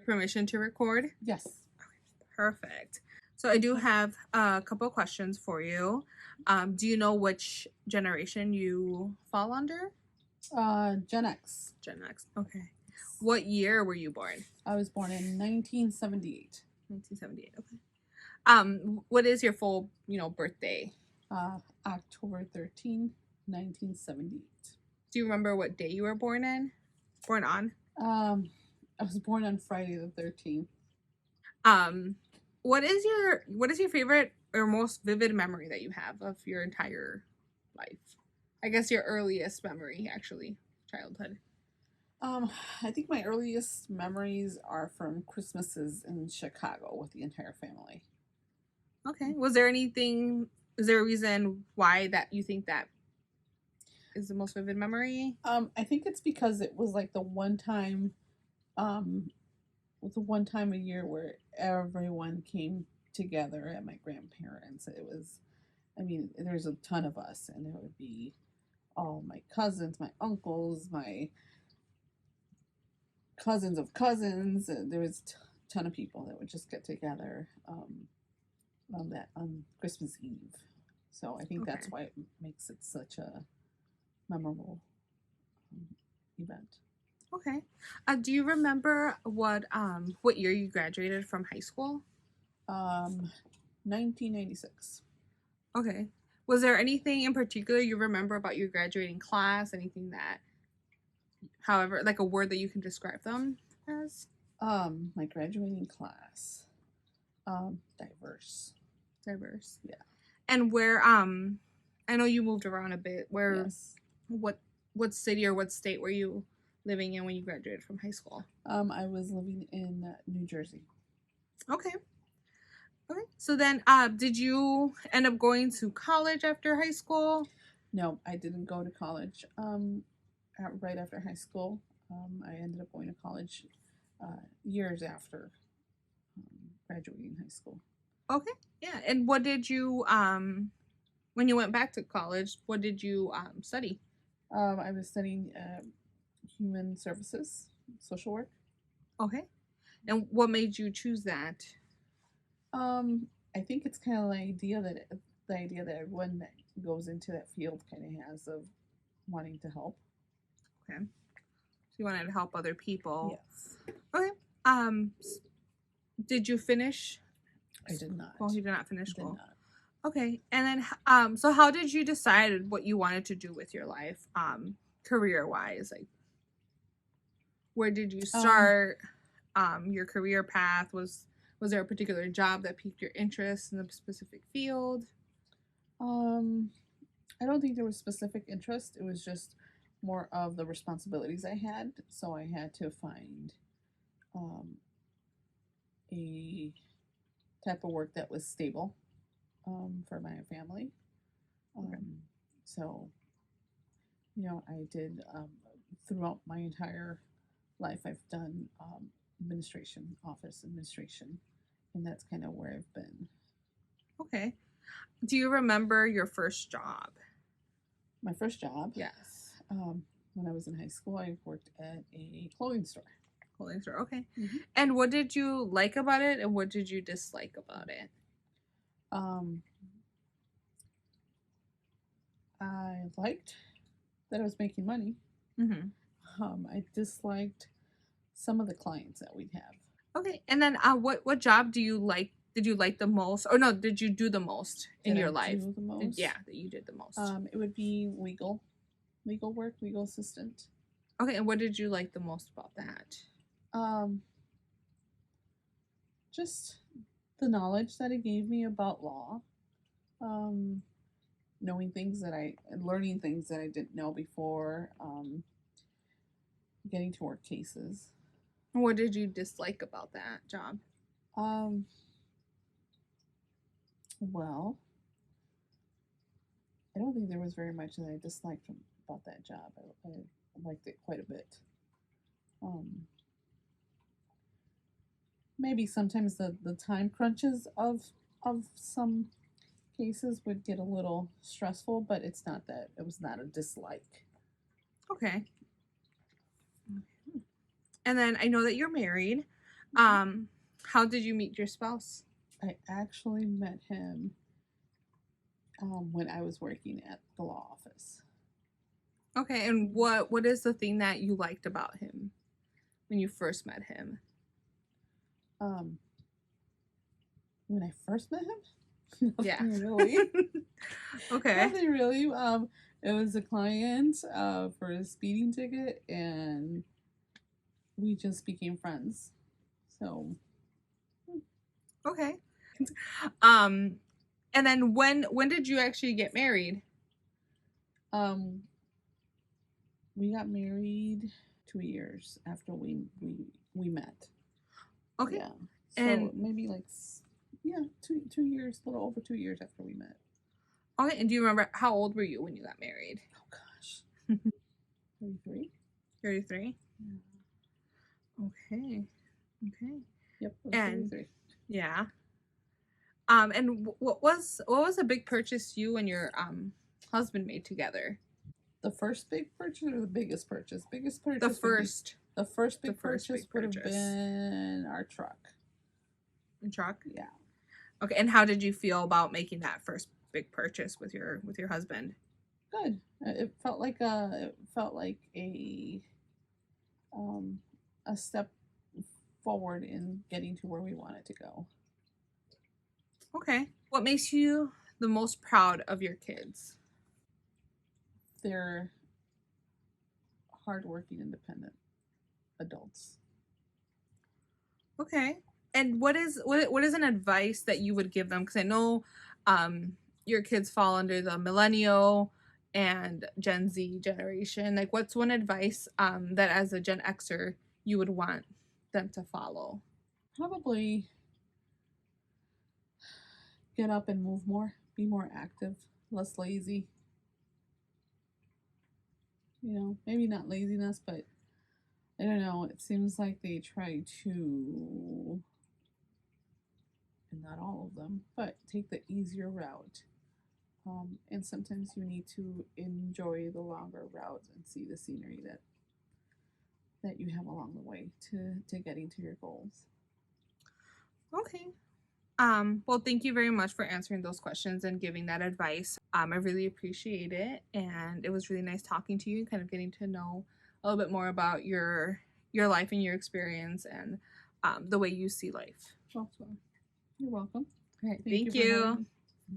permission to record? Yes. Perfect. So I do have a couple questions for you. Do you know which generation you fall under? Gen X. Gen X. Okay. What year were you born? I was born in 1978. 1978. Okay. What is your full, birthday? October 13, 1978. Do you remember what day you were born on? I was born on Friday the 13th. What is your favorite or most vivid memory that you have of your entire life? I guess your earliest memory, actually, childhood. I think my earliest memories are from Christmases in Chicago with the entire family. Okay. Is there a reason why that you think that is the most vivid memory? I think it's because it was like the one time a year where everyone came together at my grandparents'. There's a ton of us, and there would be all my cousins, my uncles, my cousins of cousins. There was a ton of people that would just get together on Christmas Eve. So I think that's why it makes it such a memorable event. Okay. Do you remember what year you graduated from high school? 1996. Okay. Was there anything in particular you remember about your graduating class? Anything that, however, like a word that you can describe them as? My graduating class. Diverse. Diverse. Yeah. And where I know you moved around a bit. Where Yes. What city or what state were you living in when you graduated from high school? I was living in New Jersey. Okay. Okay. So then, did you end up going to college after high school? No, I didn't go to college. Right after high school, I ended up going to college years after graduating high school. Okay. Yeah. And what did you when you went back to college? What did you study? I was studying human services, social work. Okay. And what made you choose that? I think it's kind of the idea that everyone that goes into that field kind of has of wanting to help. Okay. So you wanted to help other people. Yes. Okay. Did you finish? I did not. Well, you did not finish school. Did not. Okay. And then so how did you decide what you wanted to do with your life career wise? Like where did you start your career path? Was there a particular job that piqued your interest in a specific field? I don't think there was specific interest. It was just more of the responsibilities I had. So I had to find a type of work that was stable for my family. So, I did throughout my entire life, I've done office administration, and that's kind of where I've been. Okay. Do you remember your first job? My first job? Yes. When I was in high school, I worked at a clothing store. Clothing store, okay. Mm-hmm. And what did you like about it, and what did you dislike about it? I liked that I was making money. Mm-hmm. I disliked some of the clients that we'd have. Okay, and then what job do you like? Did you like the most, or no? Did you do the most in your life? Do the most? Yeah, that you did the most. It would be legal work, legal assistant. Okay, and what did you like the most about that? Just the knowledge that it gave me about law. Learning things that I didn't know before. Getting to work cases. What did you dislike about that job? Well, I don't think there was very much that I disliked about that job. I liked it quite a bit. Maybe sometimes the time crunches of some cases would get a little stressful, but it was not a dislike. Okay. And then I know that you're married. How did you meet your spouse? I actually met him when I was working at the law office. Okay, and what is the thing that you liked about him when you first met him? Um, when I first met him, Yeah. nothing really. Okay. Nothing really. It was a client for a speeding ticket, and we just became friends. So, Okay. Um, and then when did you actually get married? um, we got married 2 years after we met. Okay. Yeah. So And maybe like yeah, 2 years, a little over 2 years after we met. okay, and do you remember how old were you when you got married? Oh gosh, 33. 33. Yeah. Okay. Okay. Yep. It was And 33. yeah. And what was a big purchase you and your husband made together? The first big purchase or the biggest purchase? Biggest The purchase would be first the first big the first purchase big would have purchase. been our truck. Truck. Yeah. Okay, and how did you feel about making that first big purchase with your husband? Good. It felt like um a step forward in getting to where we wanted to go. Okay. What makes you the most proud of your kids? They're hardworking, independent adults. Okay. And what is an advice that you would give them? Because I know your kids fall under the millennial and Gen Z generation. Like, what's one advice that as a Gen Xer you would want them to follow? Probably get up and move more, be more active, less lazy. Maybe not laziness, but I don't know. It seems like they try to, and not all of them, but take the easier route. And sometimes you need to enjoy the longer routes and see the scenery that you have along the way to getting to your goals. Okay. Well, thank you very much for answering those questions and giving that advice. I really appreciate it, and it was really nice talking to you, kind of getting to know a little bit more about your life and your experience and the way you see life. Well, you're welcome. All right, Thank thank you for having you. me.